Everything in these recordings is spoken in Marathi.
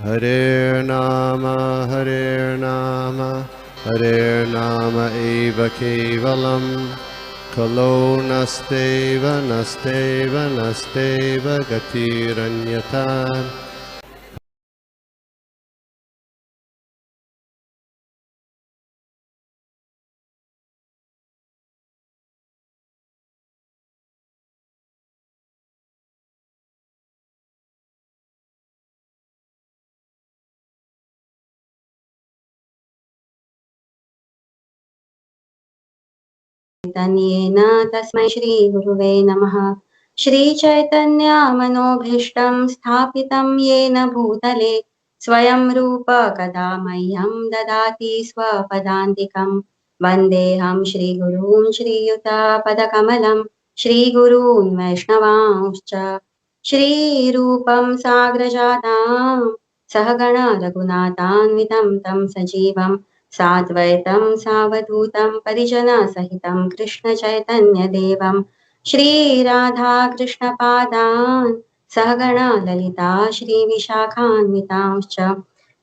Hare Nama Hare Nama eva kevalam Kalo nasteva nasteva nasteva gatiranyata. चैतन्येन तस्मै श्री गुरुवे नमः। श्री चैतन्य मनोभीष्टं स्थापितं येन भूतले स्वयं रूप कदा मह्यं ददाति स्वपदान्तिकं। वन्देऽहं श्रीगुरून् श्रीयुतपदकमलं श्रीगुरून् वैष्णवांश्च श्रीरूपं साग्रजातां सहगण रघुनाथान्वितं तं सजीवं साद्वैतं सावधूतं परिजनसहितं कृष्णचैतन्यदेवं श्रीराधाकृष्णपादान् सहगणा ललिता श्रीविशाखान्वितांश्च।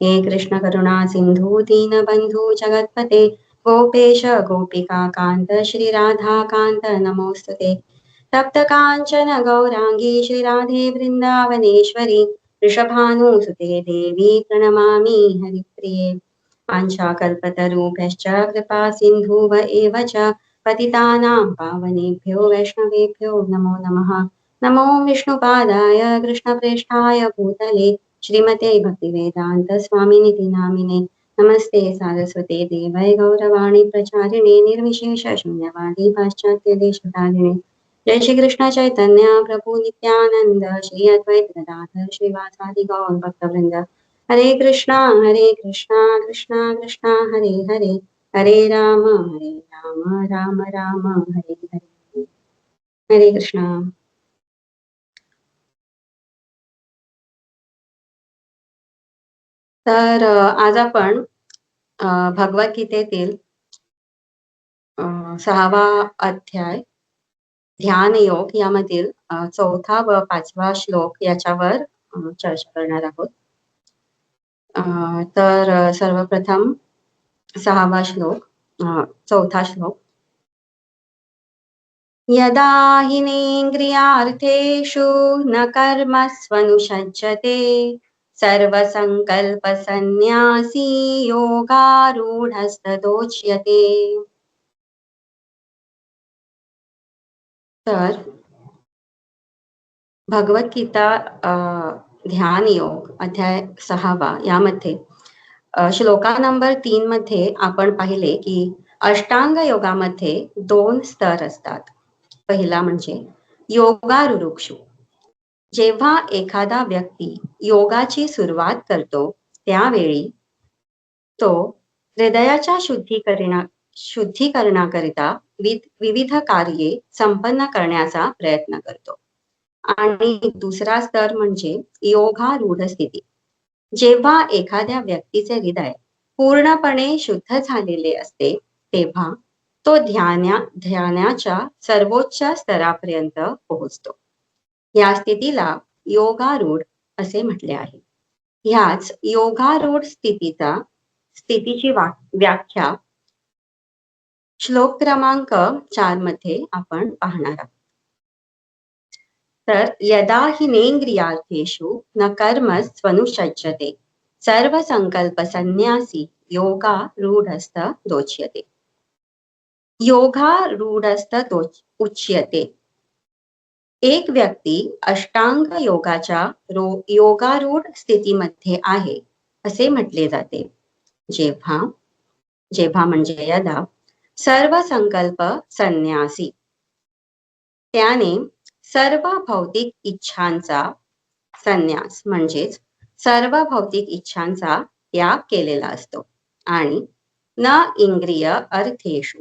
हे कृष्णकरुणा सिन्धु दीनबन्धु जगत्पते गोपेश गोपिकान्त श्रीराधाकान्त नमोऽस्तुते। तप्तकाञ्चन गौराङ्गी श्रीराधे वृन्दावनेश्वरी वृषभानुसुते देवी प्रणमामि हरिप्रिये। वाञ्छाकल्पतरुभ्यश्च कृपा सिन्धुव एव च पतितानां पावनेभ्यो वैष्णवेभ्यो नमो नमः। नमो विष्णुपादाय कृष्णप्रेष्ठाय भूतले श्रीमते भक्तिवेदान्त स्वामिनिति नामिने। नमस्ते सारस्वते देवै गौरवाणी प्रचारिणे निर्विशेष शून्यवादी पाश्चात्य देशकारिणे। जय श्री कृष्ण चैतन्य प्रभु नित्यानंद श्री अद्वैत गदाधर श्रीवासादि गौर भक्तवृंद। हरे कृष्णा कृष्णा कृष्णा हरे हरे हरे राम राम राम हरे हरे। हरे कृष्णा। तर आज आपण भगवद्गीतेतील 6वा अध्याय ध्यान योग यामधील 4था व 5वा श्लोक याच्यावर चर्चा करणार आहोत। तर सर्वप्रथम 6वा श्लोक 4था श्लोक। यदा हिनेन्द्रियार्थेषु न कर्मस्वनुषज्जते सर्वसङ्कल्पसन्न्यासी योगारूढस्तदोच्यते। तर भगवद्गीता ध्यान योग अध्याय 6वा यामध्ये श्लोका नंबर 3 मध्ये आपण पाहिले की अष्टांग योगामध्ये 2 स्तर असतात। पहिला म्हणजे योगारुरुक्षु। जेव्हा एखादा व्यक्ती योगाची सुरुवात करतो त्यावेळी तो हृदयाच्या शुद्धीकरणाकरिता विविध कार्ये संपन्न करण्याचा प्रयत्न करतो। आणि दुसरा स्तर म्हणजे योगारूढ स्थिती। जेव्हा एखाद्या व्यक्तीचे हृदय पूर्णपणे शुद्ध झालेले असते तेव्हा तो ध्यानाच्या सर्वोच्च स्तरापर्यंत पोहोचतो। या स्थितीला योगारूढ असे म्हटले आहे। ह्याच योगारूढ स्थितीची व्याख्या श्लोक क्रमांक 4 मध्ये आपण पाहणार आहोत। तर यदा हिनेन्द्रियार्थेषु न कर्मस्वनुषज्जते सर्वसंकल्पसन्न्यासी योगारूढस्तदोच्यते। योगारूढस्तदोच्यते। एक व्यक्ती अष्टांग योगाच्या योगारूढ स्थितीमध्ये आहे असे म्हटले जाते जेव्हा म्हणजे यदा सर्व संकल्प संन्यासी त्याने सर्व भौतिक इच्छांचा संन्यास म्हणजेच सर्व भौतिक इच्छांचा त्याग केलेला असतो आणि न इंद्रिय अर्थेषु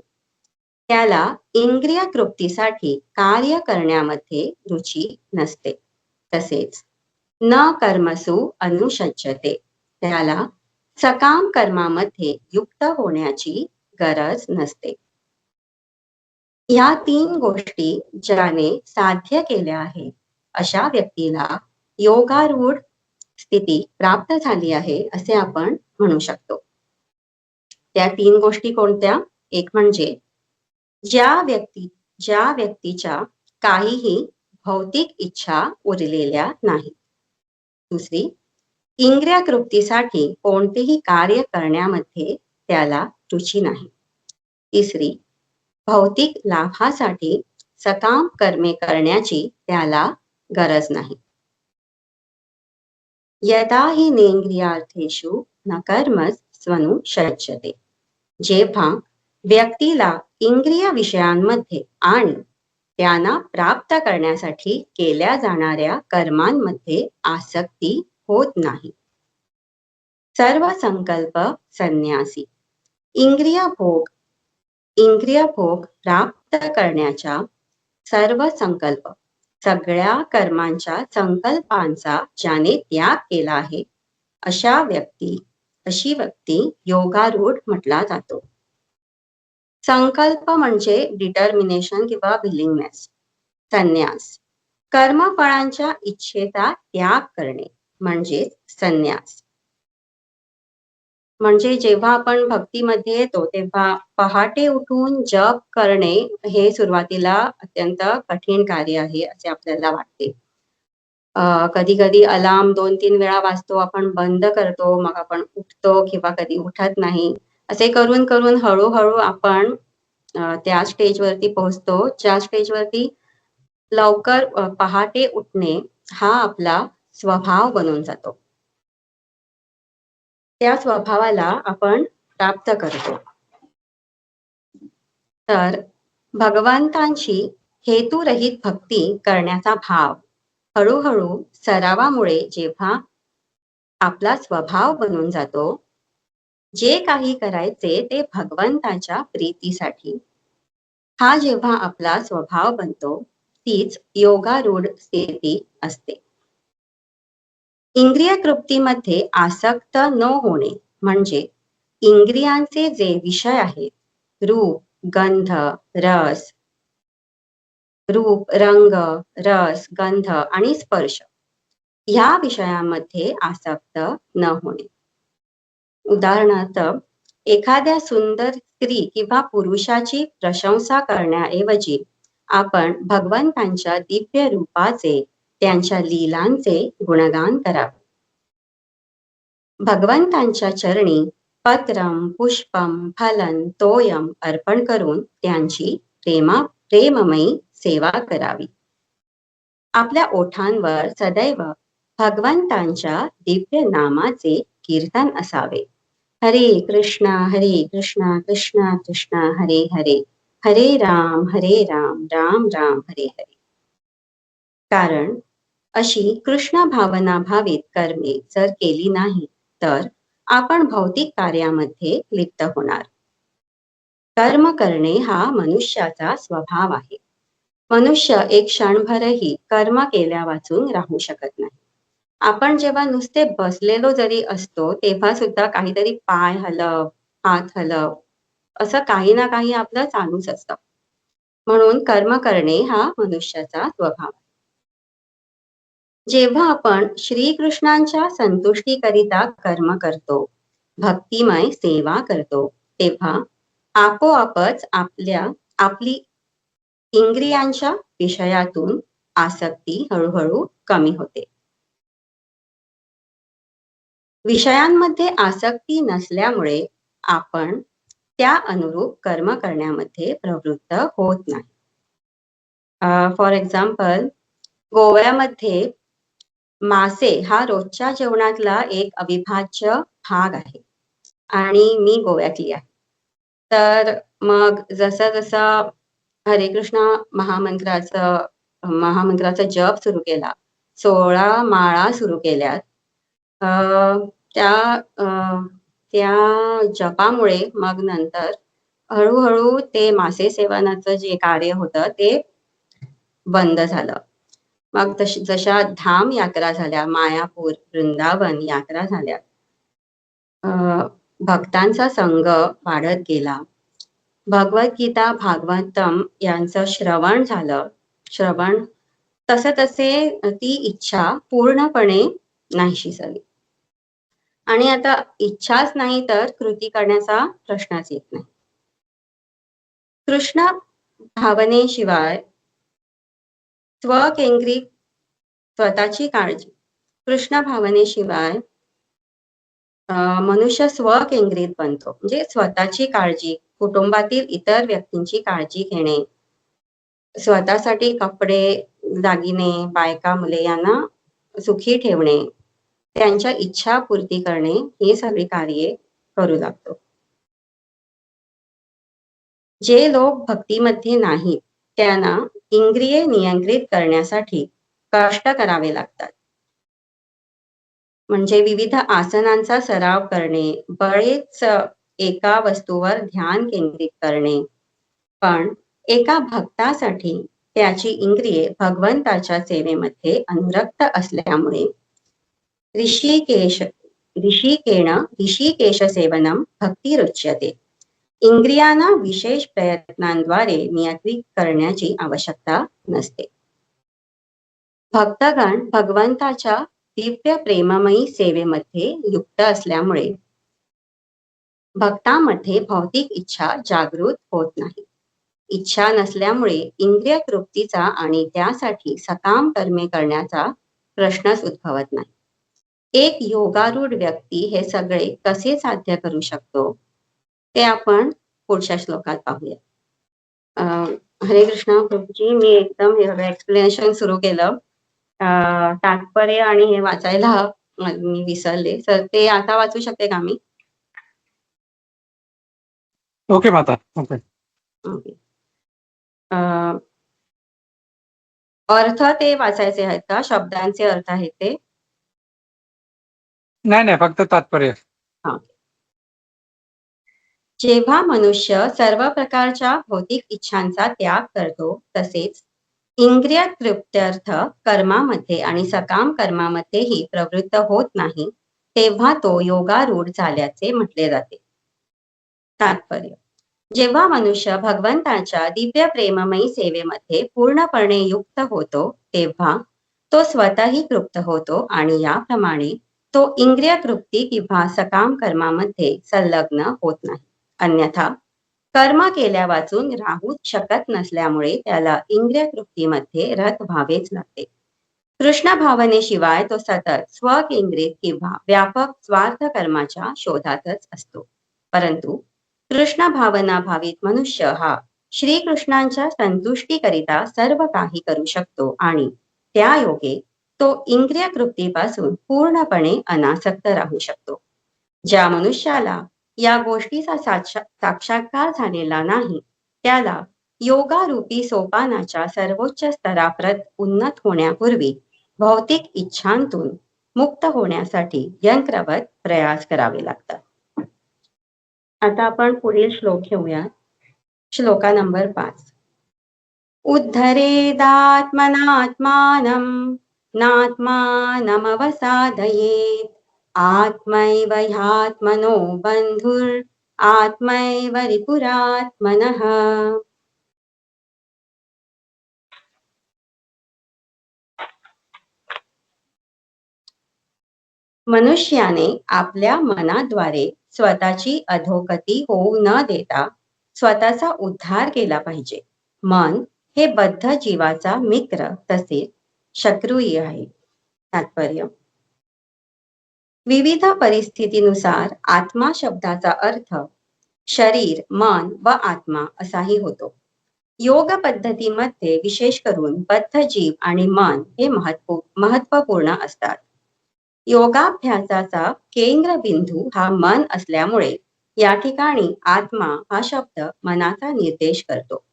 त्याला इंद्रिय तृप्तीसाठी कार्य करण्यामध्ये रुची नसते। तसेच न कर्मसु अनुषज्जते त्याला सकाम कर्मामध्ये युक्त होण्याची गरज नसते। या 3 गोष्टी ज्याने साध्य केल्या आहेत अशा व्यक्तीला योगारूढ स्थिती प्राप्त झाली आहे असे आपण म्हणू शकतो. त्या 3 गोष्टी कोणत्या? एक म्हणजे ज्या व्यक्तीच्या काहीही भौतिक इच्छा उरलेल्या नाहीत. दुसरी, इंद्रिय तृप्तीसाठी कोणतेही कार्य करण्यामध्ये त्याला रुची नाही. तिसरी, भौतिक लाभासाठी सकाम कर्मे करण्याची त्याला गरज नाही. यदा हि नेंद्रियार्थेषु न कर्मस स्वनुषज्यते. जेव्हा व्यक्तीला इंद्रिय विषयांमध्ये आणि त्यांना प्राप्त करण्यासाठी केल्या जाणाऱ्या कर्मांमध्ये आसक्ती होत नाही. सर्व संकल्प संन्यासी. इंद्रिय भोग प्राप्त करण्याच्या सर्व संकल्प, सगळ्या कर्मांच्या संकल्पांचा ज्याने त्याग केला आहे अशी व्यक्ती योगारूढ म्हटला जातो. संकल्प म्हणजे डिटर्मिनेशन किंवा विलिंगनेस. संन्यास, कर्मफळांच्या इच्छेचा त्याग करणे म्हणजे संन्यास. म्हणजे जेव्हा आपण भक्तीमध्ये येतो तेव्हा पहाटे उठून जप करणे हे सुरुवातीला अत्यंत कठीण कार्य आहे असे आपल्याला वाटते. कधी कधी अलार्म 2-3 वेळा वाजतो, आपण बंद करतो, मग आपण उठतो किंवा कधी उठत नाही. असे करून करून हळूहळू आपण त्या स्टेजवरती पोहोचतो ज्या स्टेजवरती लवकर पहाटे उठणे हा आपला स्वभाव बनून जातो. त्या स्वभावाला आपण प्राप्त करतो. तर भगवंतांची हेतुरहित भक्ती करण्याचा भाव हळूहळू सरावामुळे जेव्हा आपला स्वभाव बनून जातो, जे काही करायचे ते भगवंताच्या प्रीतीसाठी, हा जेव्हा आपला स्वभाव बनतो तीच योगारूढ स्थिती असते. इंद्रिय तृप्तीमध्ये आसक्त न होणे म्हणजे इंद्रियांचे जे विषय आहेत, रूप, गंध, रंग, रस, गंध आणि स्पर्श, ह्या विषयांमध्ये आसक्त न होणे. उदाहरणार्थ, एखाद्या सुंदर स्त्री किंवा पुरुषाची प्रशंसा करण्याऐवजी आपण भगवंतांच्या दिव्य रूपाचे, त्यांच्या लीलांचे गुणगान करावे. भगवंतांच्या चरणी पत्रम, पुष्पम, फलन, तोयम अर्पण करून त्यांची प्रेममयी सेवा करावी. आपल्या ओठांवर सदैव भगवंतांच्या दिव्य नामाचे कीर्तन असावे. हरे कृष्णा कृष्णा कृष्णा हरे हरे, हरे राम राम राम हरे हरे. कारण अशी कृष्ण भावना भावित कर्मे जर केली नाही तर आपण भौतिक कार्यामध्ये लिप्त होणार. कर्म करणे हा मनुष्याचा स्वभाव आहे. मनुष्य एक क्षणभरही कर्म केल्या वाचून राहू शकत नाही. आपण जेव्हा नुसते बसलेलो जरी असतो तेव्हा सुद्धा काहीतरी पाय हलव, हात हलव, असं काही ना काही आपलं चालूच असतं. म्हणून कर्म करणे हा मनुष्याचा स्वभाव. जेव्हा आपण श्रीकृष्णांच्या संतुष्टीकरिता कर्म करतो, भक्तिमय सेवा करतो, तेव्हा आपोआपच आपली इंद्रियांच्या विषयातून आसक्ती हळूहळू कमी होते. विषयांमध्ये आसक्ती नसल्यामुळे आपण त्या अनुरूप कर्म करण्यामध्ये प्रवृत्त होत नाही. फॉर एक्झाम्पल, गोव्यामध्ये मासे हा रोजच्या जेवणातला एक अविभाज्य भाग आहे आणि मी गोव्यातली आहे. तर मग जसं हरे कृष्ण महामंत्राचा जप सुरू केला, 16 माळा सुरू केल्यात, त्या जपामुळे मग नंतर हळूहळू ते मासे सेवनाचं जे कार्य होतं ते बंद झालं. मग जशा धाम यात्रा झाल्या, मायापूर, वृंदावन यात्रा झाल्या, भक्तांचा संघ वाढत गेला, भगवद्गीता भागवतम यांचं श्रवण झालं, तसे ती इच्छा पूर्णपणे नाहीशी झाली. आणि आता इच्छाच नाही तर कृती करण्याचा प्रश्नच येत नाही. कृष्ण भावनेशिवाय स्वकेंद्रित स्वतःची काळजी. कृष्ण भावनेशिवाय मनुष्य स्वकेंद्रित बनतो. म्हणजे स्वतःची काळजी, कुटुंबातील इतर व्यक्तींची काळजी घेणे, स्वतःसाठी कपडे, दागिने, बायका, मुले यांना सुखी ठेवणे, त्यांच्या इच्छा पूर्ती करणे ही सगळी कार्ये करू लागतो. जे लोक भक्तीमध्ये नाहीत त्यांना इंद्रिये नियंत्रित करण्यासाठी कष्ट करावे लागतात. म्हणजे विविध आसनांचा सराव करणे, बरेच एका वस्तूवर ध्यान केंद्रित करणे. पण एका भक्तासाठी त्याची इंद्रिये भगवंताच्या सेवेमध्ये अनुरक्त असल्यामुळे ऋषिकेश ऋषिकेश सेवनम भक्तिरुच्यते. इंद्रियांना विशेष प्रयत्नांद्वारे नियंत्रित करण्याची आवश्यकता नसते. भक्तगण भगवंताच्या दिव्य प्रेममयी सेवेमध्ये युक्त असल्यामुळे भक्तामध्ये भौतिक इच्छा जागृत होत नाही. इच्छा नसल्यामुळे इंद्रिय तृप्तीचा आणि त्यासाठी सकाम कर्मे करण्याचा प्रश्नच उद्भवत नाही. एक योगारूढ व्यक्ती हे सगळे कसे साध्य करू शकतो ते आपण पुढच्या श्लोकात पाहूया. हरे कृष्ण प्रभूजी, मी एकदम एक्सप्लेनेशन सुरू केलं. तात्पर्य आणि हे वाचायला मी विसरले, तर ते आता वाचू शकते का मी? ओके माता. ओके. अर्थ ते वाचायचे आहेत का? शब्दांचे अर्थ आहेत ते? नाही, फक्त तात्पर्य. जेव्हा मनुष्य सर्व प्रकारच्या भौतिक इच्छांचा त्याग करतो, तसेच इंद्रिय तृप्त्यर्थ कर्मामध्ये आणि सकाम कर्मामध्येही प्रवृत्त होत नाही, तेव्हा तो योगारूढ झाल्याचे म्हटले जाते. तात्पर्य: जेव्हा मनुष्य भगवंताच्या दिव्य प्रेममयी सेवेमध्ये पूर्णपणे युक्त होतो, तेव्हा तो स्वतःही तृप्त होतो आणि याप्रमाणे तो इंद्रिय तृप्ती किंवा सकाम कर्मामध्ये संलग्न होत नाही. अन्यथा कर्म केल्या वाचून राहूच शकत नसल्यामुळे त्याला इंद्रिय तृप्तीमध्ये रत व्हावेच लागते. कृष्ण भावनेशिवाय तो सतत स्वकेंद्रित किंवा व्यापक स्वार्थ कर्माच्या शोधातच असतो. परंतु कृष्ण भावना भावित मनुष्य हा श्रीकृष्णांच्या संतुष्टीकरिता सर्व काही करू शकतो आणि त्या योगे तो इंद्रिय तृप्तीपासून पूर्णपणे अनासक्त राहू शकतो. ज्या मनुष्याला या गोष्टीचा साक्षात्कार झालेला नाही, त्याला योगारूपी सोपानाच्या सर्वोच्च स्तराप्रत उन्नत होण्यापूर्वी भौतिक इच्छांतून मुक्त होण्यासाठी यंत्रवत प्रयास करावे लागतात. आता आपण पुढील श्लोक घेऊया. श्लोका नंबर 5. उद्धरेदात्मनात्मानं नात्मानमवसादयेत् आत्मैव ह्यात्मनो बन्धुर् आत्मैव रिपुरात्मनः. मनुष्याने आपल्या मनाद्वारे स्वतःची अधोगती होऊ न देता स्वतःचा उद्धार केला पाहिजे. मन हे बद्ध जीवाचा मित्र तसेच शत्रूही आहे. तात्पर्य: विविध परिस्थितीनुसार आत्मा शब्दाचा अर्थ शरीर, मन व आत्मा असाही होतो. योग पद्धतीमध्ये विशेष करून बद्ध जीव आणि मन हे महत्वपूर्ण असतात. योगाभ्यासाचा केंद्रबिंदू हा मन असल्यामुळे या ठिकाणी आत्मा हा शब्द मनाचा निर्देश करतो.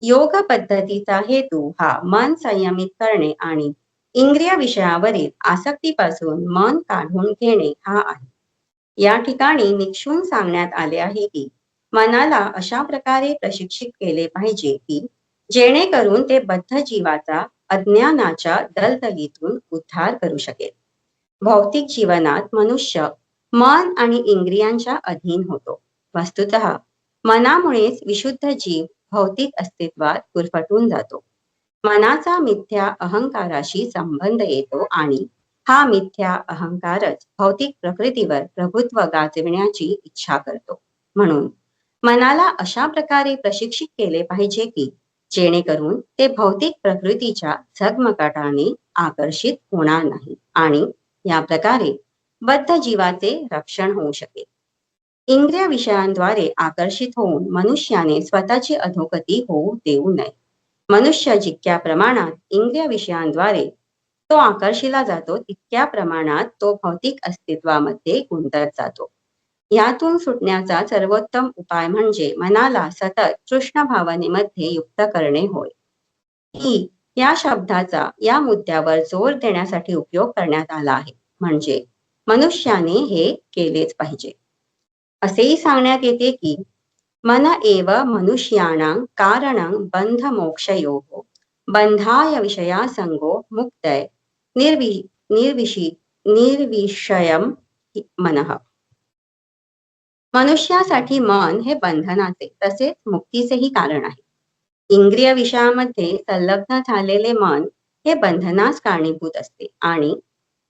योग पद्धतीचा हेतू हा मन संयमित करणे आणि इंद्रिय विषयावरील आसक्तीपासून मन काढून घेणे हा आहे. या ठिकाणी निक्षून सांगण्यात आले आहे की मनाला अशा प्रकारे प्रशिक्षित केले पाहिजे की जेणेकरून ते बद्ध जीवाचा अज्ञानाच्या दलदलीतून उद्धार करू शकेल. भौतिक जीवनात मनुष्य मन आणि इंद्रियांच्या अधीन होतो. वस्तुतः मनामुळेच विशुद्ध जीव भौतिक अस्तित्वात गुरफटून जातो. मनाचा मिथ्या अहंकाराशी संबंध येतो आणि हा मिथ्या अहंकारच भौतिक प्रकृतीवर प्रभुत्व गाजविण्याची इच्छा करतो. म्हणून मनाला अशा प्रकारे प्रशिक्षित केले पाहिजे की जेणेकरून ते भौतिक प्रकृतीच्या झगमगाटाने आकर्षित होणार नाही आणि या प्रकारे बद्ध जीवाचे रक्षण होऊ शकेल. इंद्रिय विषयांद्वारे आकर्षित होऊन मनुष्याने स्वतःची अधोगती होऊ देऊ नये. मनुष्य जितक्या प्रमाणात इंद्रिय विषयांद्वारे तो आकर्षिला जातो तितक्या प्रमाणात तो भौतिक अस्तित्वामध्ये गुंतत जातो. यातून सुटण्याचा सर्वोत्तम उपाय म्हणजे मनाला सतत कृष्ण भावनेमध्ये युक्त करणे होय. ही या शब्दाचा या मुद्द्यावर जोर देण्यासाठी उपयोग करण्यात आला आहे. म्हणजे मनुष्याने हे केलेच पाहिजे. असेही सांगण्यात येते की मन एव मनुष्याणां कारणं बंध मोक्षयोः बंधाय विषयासंगो मुक्तय निर्विषयम मनः. मनुष्यासाठी मन हे बंधनाचे तसेच मुक्तीचेही कारण आहे. इंद्रिय विषयामध्ये संलग्न झालेले मन हे बंधनास कारणीभूत असते आणि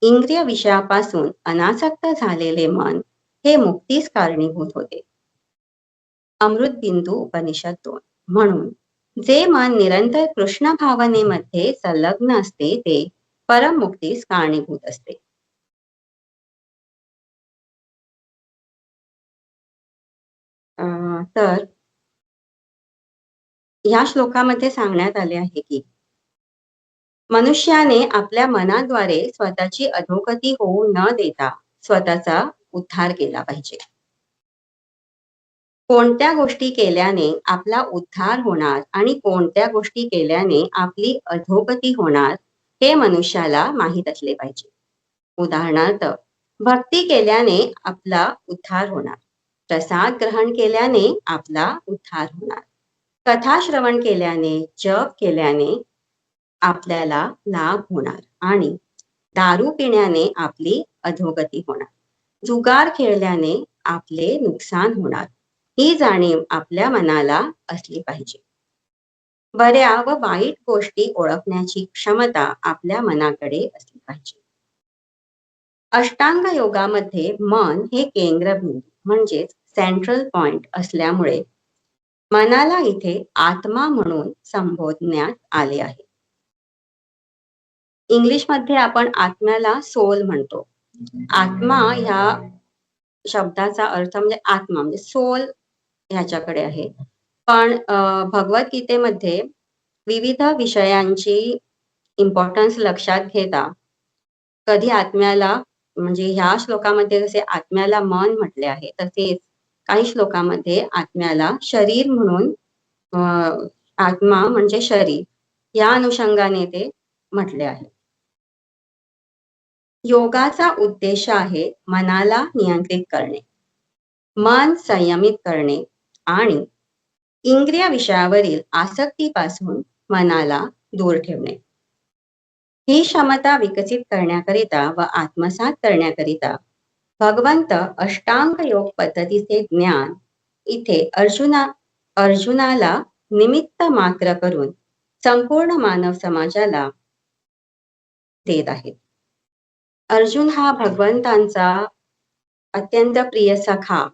इंद्रिय विषयापासून अनासक्त झालेले मन हे मुक्तीस कारणीभूत होते. अमृतबिंदू उपनिषद 2. म्हणून जे मन निरंतर कृष्ण भावनेमध्ये संलग्न असते ते परम मुक्तीस कारणीभूत असते. तर या श्लोकामध्ये सांगण्यात आले आहे की मनुष्याने आपल्या मनाद्वारे स्वतःची अधोगती होऊ न देता स्वतःचा उद्धार केला पाहिजे. कोणत्या गोष्टी केल्याने आपला उद्धार होणार आणि कोणत्या गोष्टी केल्याने आपली अधोगती होणार हे मनुष्याला माहीत असले पाहिजे. उदाहरणार्थ, भक्ती केल्याने आपला उद्धार होणार, प्रसाद ग्रहण केल्याने आपला उद्धार होणार, कथा श्रवण केल्याने, जप केल्याने आपल्याला लाभ होणार आणि दारू पिण्याने आपली अधोगती होणार, जुगार खेळल्याने आपले नुकसान होणार. ही जाणीव आपल्या मनाला असली पाहिजे. बऱ्या व वाईट गोष्टी ओळखण्याची क्षमता आपल्या मनाकडे असली पाहिजे. अष्टांग योगामध्ये मन हे केंद्रबिंदू म्हणजेच सेंट्रल पॉइंट असल्यामुळे मनाला इथे आत्मा म्हणून संबोधण्यात आले आहे. इंग्लिश मध्ये आपण आत्म्याला सोल म्हणतो. आत्मा ह्या शब्दाचा अर्थ म्हणजे आत्मा म्हणजे सोल ह्याच्याकडे आहे. पण भगवद्गीतेमध्ये विविध विषयांची इम्पॉर्टन्स लक्षात घेता कधी आत्म्याला म्हणजे ह्या श्लोकामध्ये जसे आत्म्याला मन म्हटले आहे तसेच काही श्लोकामध्ये आत्म्याला शरीर म्हणून आत्मा म्हणजे शरीर या अनुषंगाने ते म्हटले आहे. योगाचा उद्देश आहे मनाला नियंत्रित करणे, मन संयमित करणे आणि इंद्रिय विषयावरील आसक्तीपासून मनाला दूर ठेवणे. ही क्षमता विकसित करण्याकरिता व आत्मसात करण्याकरिता भगवंत अष्टांग योग पद्धतीचे ज्ञान इथे अर्जुनाला निमित्त मात्र करून संपूर्ण मानव समाजाला देत आहेत. अर्जुन हा भगवंतांचा अत्यंत प्रिय सखा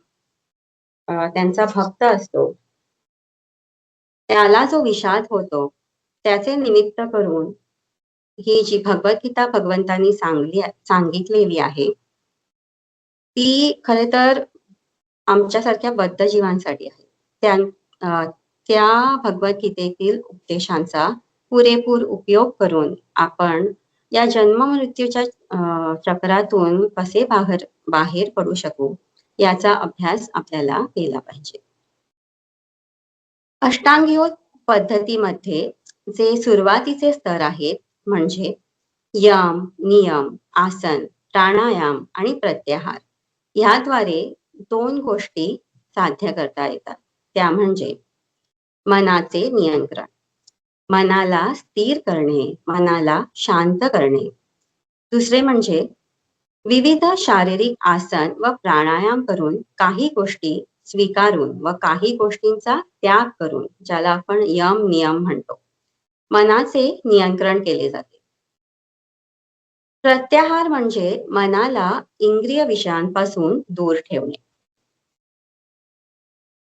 त्यांचा भक्त असतो. त्याला जो विषाद होतो त्याचे निमित्त करून ही जी भगवद्गीता भगवंतांनी सांगितलेली आहे ती खरे तर आमच्यासारख्या बद्ध जीवांसाठी आहे. त्या भगवद्गीतेतील उपदेशांचा पुरेपूर उपयोग करून आपण या जन्म मृत्यूच्या चक्रातून कसे बाहेर पडू शकू याचा अभ्यास आपल्याला केला पाहिजे. अष्टांग योग पद्धतीमध्ये जे सुरुवातीचे स्तर आहेत म्हणजे यम, नियम, आसन, प्राणायाम आणि प्रत्याहार याद्वारे 2 गोष्टी साध्य करता येतात. त्या म्हणजे मनाचे नियंत्रण, मनाला स्थिर करणे, मनाला शांत करणे. दुसरे म्हणजे विविध शारीरिक आसन व प्राणायाम करून काही गोष्टी स्वीकारून व काही गोष्टींचा त्याग करून ज्याला आपण यम नियम म्हणतो मनाचे नियंत्रण केले जाते. प्रत्याहार म्हणजे मनाला इंद्रिय विषयांपासून दूर ठेवणे.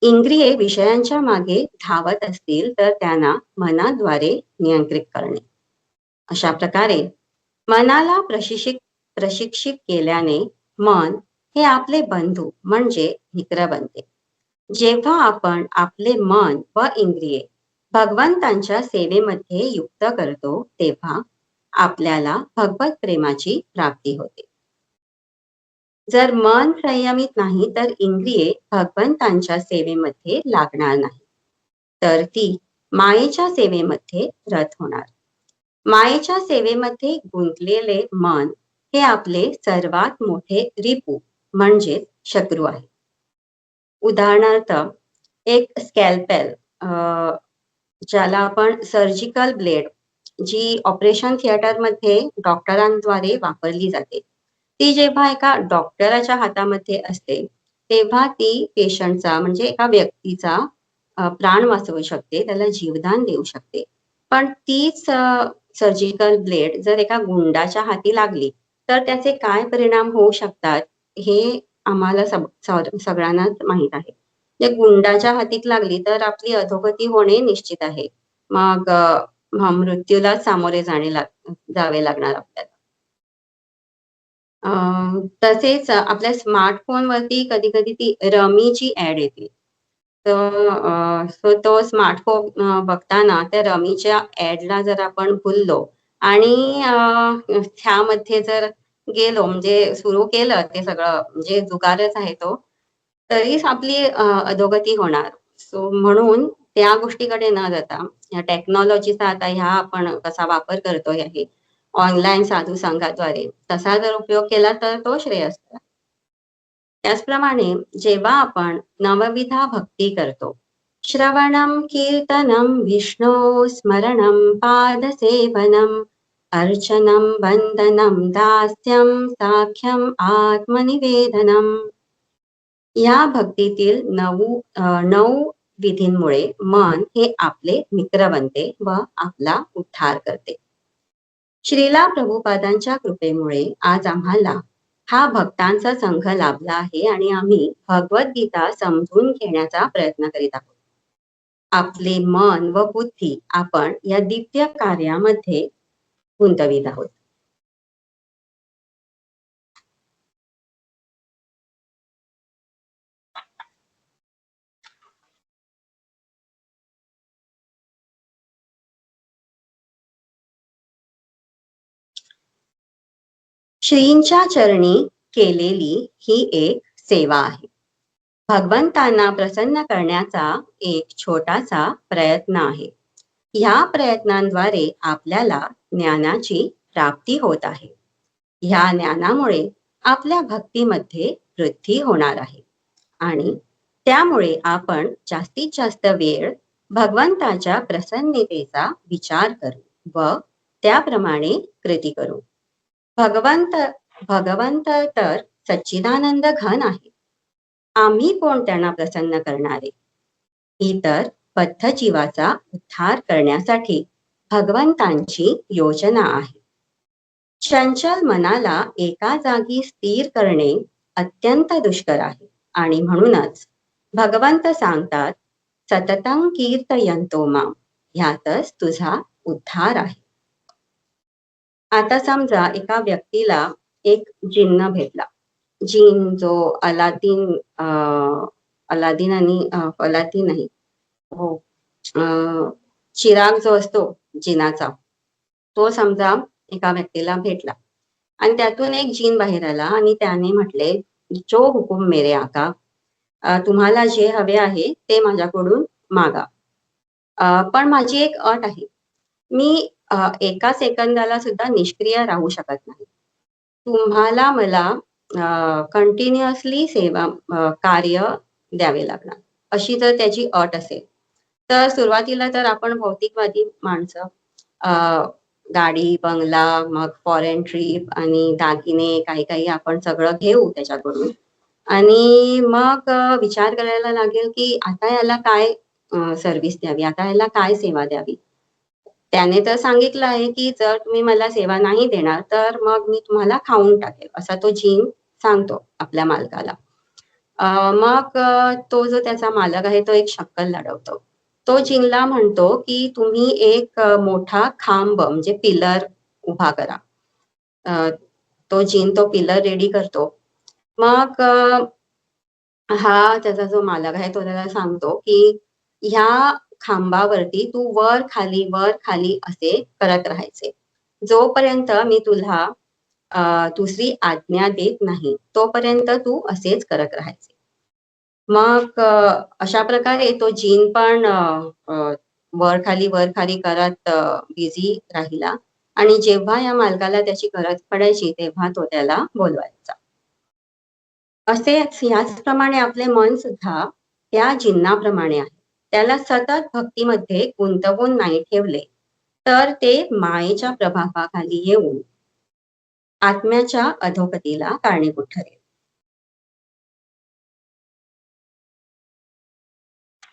इंद्रिये विषयांच्या मागे धावत असतील तर त्यांना मनाद्वारे नियंत्रित करणे. अशा प्रकारे मनाला प्रशिक्षित केल्याने मन हे आपले बंधू म्हणजे मित्र बनते. जेव्हा आपण आपले मन व इंद्रिये भगवंतांच्या सेवेमध्ये युक्त करतो तेव्हा आपल्याला भगवत प्रेमाची प्राप्ती होते. जर मन संयमित नाही तर इंद्रिये भगवंतांच्या सेवेमध्ये लागणार नाही, तर ती मायेच्या सेवेमध्ये रत होणार. मायेच्या सेवेमध्ये गुंतलेले मन हे आपले सर्वात मोठे रिपू म्हणजे शत्रू आहे. उदाहरणार्थ एक स्कॅल्पेल, ज्याला आपण सर्जिकल ब्लेड, जी ऑपरेशन थिएटरमध्ये डॉक्टरांद्वारे वापरली जाते, ती जेव्हा एका डॉक्टराच्या हातामध्ये असते तेव्हा ती पेशंटचा म्हणजे एका व्यक्तीचा प्राण वाचवू शकते, त्याला जीवदान देऊ शकते. पण तीच सर्जिकल ब्लेड जर एका गुंडाच्या हाती लागली तर त्याचे काय परिणाम होऊ शकतात हे आम्हाला सगळ्यांनाच माहीत आहे. गुंडाच्या हातीत लागली तर आपली अधोगती होणे निश्चित आहे. मग मृत्यूला सामोरे जावे लागणार आपल्याला. तसेच आपल्या स्मार्टफोनवरती कधी कधी ती रमीची ऍड येते. तर तो स्मार्टफोन बघताना त्या रमीच्या ऍडला जर आपण भुललो आणि त्यामध्ये जर गेलो म्हणजे सुरू केलं ते सगळं म्हणजे जुगारच आहे तो, तरीच आपली अधोगती होणार. सो म्हणून त्या गोष्टीकडे न जाता या टेक्नॉलॉजीचा आता ह्या आपण कसा वापर करतोय आहे ऑनलाईन साधू संघाद्वारे, तसा जर उपयोग केला तर तो श्रेयस्कर. त्याचप्रमाणे जेव्हा आपण नवविधा भक्ती करतो, श्रवणम कीर्तनम विष्णू स्मरणम पादसेवनम अर्चनम वंदनम दास्यम साख्यम आत्मनिवेदनम, या भक्तीतील 9 विधींमुळे मन हे आपले मित्र बनते व आपला उद्धार करते. श्रीला प्रभुपादांच्या कृपेमुळे आज आम्हाला हा भक्तांचा संघ लाभला आहे आणि आम्ही भगवद्गीता समजून घेण्याचा प्रयत्न करीत आहोत. आपले मन व बुद्धी आपण या दिव्य कार्यामध्ये गुंतवित आहोत. श्रींच्या चरणी केलेली ही एक सेवा आहे. भगवंतांना प्रसन्न करण्याचा एक छोटासा प्रयत्न आहे. ह्या प्रयत्नांद्वारे आपल्याला ज्ञानाची प्राप्ती होत आहे. ह्या ज्ञानामुळे आपल्या भक्तीमध्ये वृद्धी होणार आहे आणि त्यामुळे आपण जास्तीत जास्त वेळ भगवंताच्या प्रसन्नतेचा विचार करू व त्याप्रमाणे कृती करू. भगवंत तर सच्चिदानंद घन आहे. आम्ही कोण त्यांना प्रसन्न करणारे? ही तर बद्ध जीवाचा उद्धार करण्यासाठी भगवंतांची योजना आहे. चंचल मनाला एका जागी स्थिर करणे अत्यंत दुष्कर आहे आणि म्हणूनच भगवंत सांगतात, सततं कीर्तयन्तो माम, ह्यातच तुझा उद्धार आहे. आता समजा एका व्यक्तीला एक जिन्न भेटला. जिन जो अलादीन नाही हो, चिराग जो असतो जिनाचा, तो समजा एका व्यक्तीला भेटला आणि त्यातून एक जिन बाहेर आला आणि त्याने म्हटले, जो हुकुम मेरे आका, तुम्हाला जे हवे आहे ते माझ्याकडून मागा, पण माझी एक अट आहे, मी एका सेकंदाला सुद्धा निष्क्रिय राहू शकत नाही. तुम्हाला मला कंटिन्युअसली सेवा कार्य द्यावे लागणार, अशी जर त्याची अट असेल तर सुरुवातीला तर आपण भौतिकवादी माणसं गाडी, बंगला, मग फॉरेन ट्रिप आणि दागिने काही काही आपण सगळं घेऊ त्याच्याकडून आणि मग विचार करायला लागेल की आता याला काय सर्व्हिस द्यावी, आता याला काय सेवा द्यावी. त्याने तर सांगितलं आहे की जर तुम्ही मला सेवा नाही देणार तर मग मी तुम्हाला खाऊन टाकेल, असा तो जीन सांगतो आपल्या मालकाला. मग तो जो त्याचा मालक आहे तो एक शक्कल लढवतो. तो जिनला म्हणतो की तुम्ही एक मोठा खांब म्हणजे पिलर उभा करा. अ, तो जिन तो पिलर रेडी करतो. मग हा त्याचा जो मालक आहे तो त्याला सांगतो की ह्या खांबावरती तू वर खाली असे करत राहायचे. जोपर्यंत मी तुला दुसरी आज्ञा देत नाही तोपर्यंत तू असेच करत राहायचे. मग अशा प्रकारे तो जीन पण वर खाली करत बिझी राहिला आणि जेव्हा या मालकाला त्याची गरज पडायची तेव्हा तो त्याला बोलवायचा. असेच ह्याचप्रमाणे आपले मन सुद्धा त्या जिन्नाप्रमाणे आहे. त्याला सतत भक्तीमध्ये गुंतवून नाही ठेवले तर ते मायेच्या प्रभावाखाली येऊन आत्म्याच्या अधोगतीला कारणीभूत ठरेल.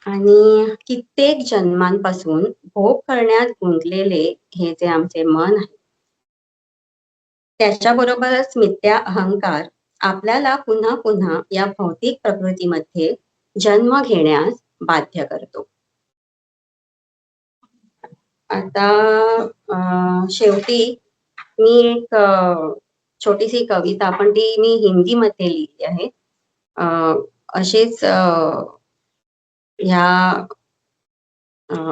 आणि कित्येक जन्मांपासून भोग करण्यात गुंतलेले हे जे आमचे मन आहे त्याच्याबरोबरच मिथ्या अहंकार आपल्याला पुन्हा पुन्हा या भौतिक प्रकृतीमध्ये जन्म घेण्यास बाध्य करतो. आता शेवटी मी एक छोटीशी कविता पण ती मी हिंदीमध्ये लिहिली आहे. अशीच ह्या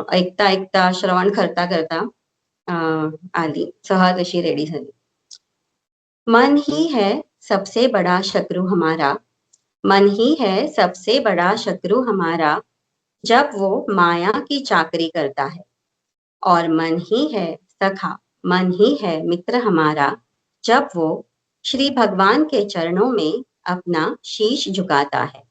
ऐकता ऐकता श्रवण करता करता आली सहज अशी रेडी झाली. मन ही है सबसे बड़ा शत्रु हमारा, मन ही है सबसे बड़ा शत्रु हमारा, जब वो माया की चाकरी करता है, और मन ही है सखा, मन ही है मित्र हमारा, जब वो श्री भगवान के चरणों में अपना शीश झुकाता है.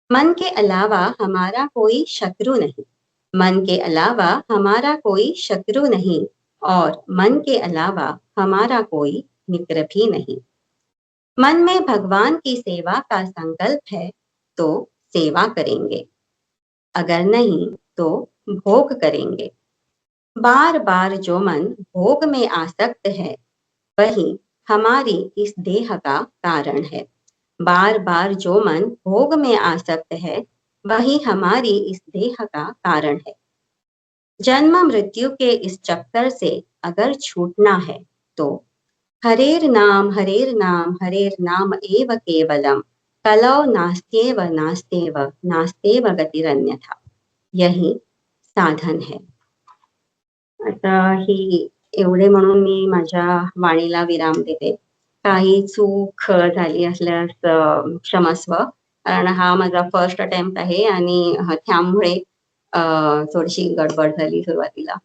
मन के अलावा हमारा कोई शत्रु नहीं, मन के अलावा हमारा कोई शत्रु नहीं, और मन के अलावा हमारा कोई मित्र भी नहीं. मन में भगवान की सेवा का संकल्प है तो सेवा करेंगे, अगर नहीं तो भोग करेंगे. बार बार जो मन भोग में आसक्त है वही हमारी इस देह का कारण है. बार बार जो मन भोग में आसक्त है वही हमारी इस देह का कारण है. जन्म मृत्यु के इस चक्कर से अगर छूटना है तो हरेर नाम एव केवलम, कलौ नास्त्येव नास्तेव नास्तेव गतिरन्यथा. यही साधन है. आता ही एवढे म्हणून मी माझ्या वाणीला विराम देते. काही चूक झाली असल्यास क्षमस्व, कारण हा माझा फर्स्ट अटेम्प्ट आहे आणि त्यामुळे थोडीशी गडबड झाली सुरुवातीला.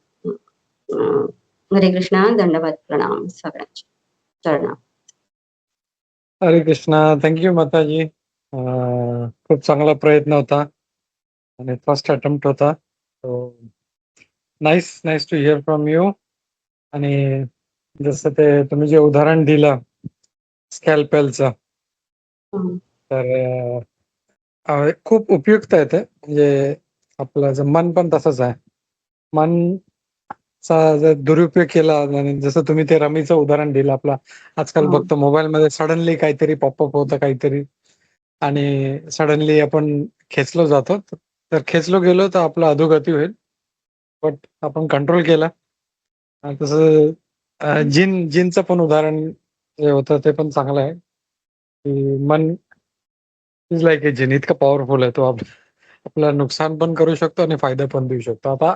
हरे कृष्णा, दंडवत प्रणाम सगळ्यांचे चरणा. हरे कृष्णा. थँक्यू माताजी. खूप चांगला प्रयत्न होता आणि फर्स्ट अटेम्प्ट होता. Nice to hear from you. आणि जसं ते तुम्ही जे उदाहरण दिलं स्कॅल्पेलचं, तर खूप उपयुक्त आहे ते. म्हणजे आपलं मन पण तसंच आहे. मनचा जर दुरुपयोग केला, आणि जसं तुम्ही ते रमीचं उदाहरण दिलं, आपला आजकाल बघतो मोबाईलमध्ये सडनली काहीतरी पॉपअप होतं काहीतरी, आणि सडनली आपण खेचलो जातो. तर खेचलो गेलो तर आपलं अधोगती होईल. बट आपण कंट्रोल केला. तसं जिनचं पण उदाहरण जे होतं ते पण चांगलं आहे की मन इज लाईक ए जिन. इतका पॉवरफुल आहे तो. आपलं नुकसान पण करू शकतो आणि फायदा पण देऊ शकतो. आता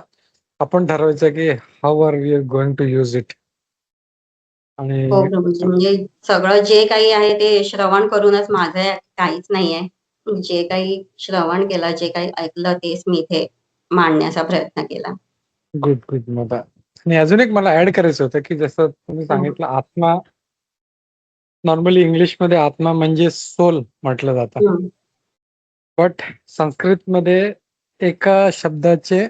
आपण ठरवायचं की how are we going to use it. आणि हो प्रभूजी, म्हणजे सगळं जे काही आहे ते श्रवण करूनच, माझं काहीच नाहीये. जे काही श्रवण केलं, जे काही ऐकलं तेच मी इथे मांडण्याचा प्रयत्न केला. गुड मता. आणि अजून एक मला ऍड करायचं होतं की जसं तुम्ही सांगितलं आत्मा, नॉर्मली इंग्लिशमध्ये आत्मा म्हणजे सोल म्हटलं जातं, बट संस्कृतमध्ये एका शब्दाचे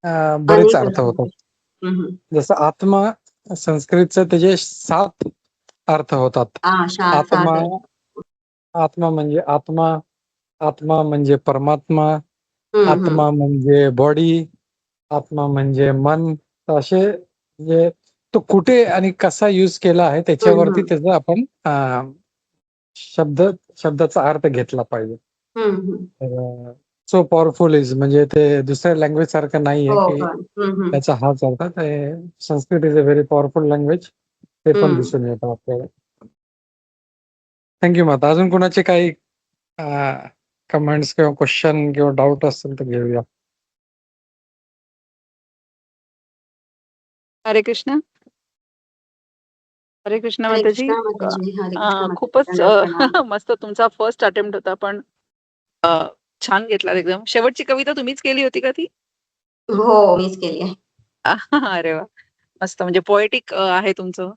बरेच अर्थ होतात. जसं आत्मा संस्कृतचं त्याचे 7 अर्थ होतात. आत्मा म्हणजे आत्मा म्हणजे परमात्मा, आत्मा म्हणजे बॉडी, आत्मा म्हणजे मन, तर असे म्हणजे तो कुठे आणि कसा यूज केला आहे त्याच्यावरती त्याचा आपण शब्दाचा अर्थ घेतला पाहिजे. तर सो पॉवरफुल इज म्हणजे ते दुसऱ्या लँग्वेज सारखं नाही आहे हो की का? त्याचा हाच अर्थ. ते Sanskrit is a very powerful language, ते पण दिसून येतं आपल्याला. थँक्यू माता. अजून कोणाचे काही कमेंट्स किंवा क्वेश्चन किंवा डाऊट असतील तर घेऊया. हरे कृष्ण. हरे कृष्ण हरे माताजी. कृष्णा माताजी. हरे कृष्णा माताजी. खूपच दंडवत प्रणाम. मस्त तुमचा फर्स्ट अटेम्प्ट होता, पण छान घेतला एकदम. शेवटची कविता तुम्हीच केली होती का ती? हो, मीच केली आहे. अरे वा, मस्त. म्हणजे पोएटिक आहे तुमचं.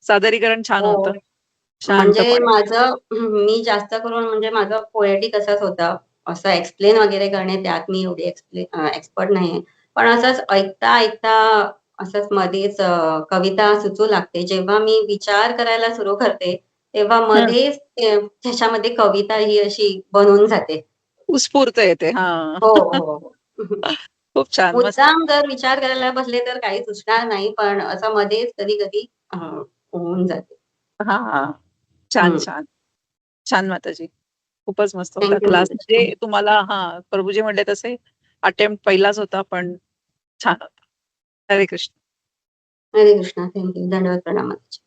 सादरीकरण छान हो. होतं, म्हणजे शांतपणे. मी जास्त करून म्हणजे माझं पोएटिक असाच होता. असं एक्सप्लेन वगैरे करणे त्यात मी एवढी एक्सपर्ट नाहीये. पण असंच ऐकता असंच मध्येच कविता सुचू लागते. जेव्हा मी विचार करायला सुरू करते, तेव्हा हं, मध्येच त्याच्यामध्ये कविता ही अशी बनून जाते. उत्स्फूर्त येते. हो, हा. हो, हो. खूप छान, मस्त. मुद्दाम जर विचार करायला बसले तर काही सुचणार नाही, पण असं मध्येच कधी-कधी होऊन जाते. हा हा, छान हं. छान छान माताजी. खूपच मस्त होता थँक यू क्लास. माताजी. म्हणजे तुम्हाला प्रभूजी म्हणले तसे अटेम्प्ट पहिलाच होता, पण छान होता. हरे कृष्ण. हरे कृष्णा. Thank you. दंडवत प्रणाम माताजी.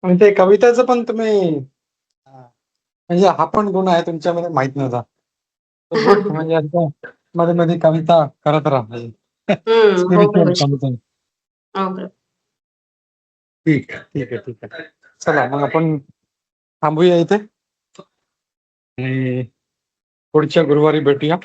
आणि ते कवितेचं पण तुम्ही म्हणजे हा पण गुण आहे तुमच्यामध्ये, माहित नव्हता. गुड. म्हणजे आता मध्ये मध्ये कविता करत राहा. हो स्पिरिच्युअल प्रभूजी. कविता. हो प्रभू. ठीक आहे, ठीक आहे, ठीक आहे. चला मग आपण थांबूया इथे आणि पुढच्या गुरुवारी भेटूया.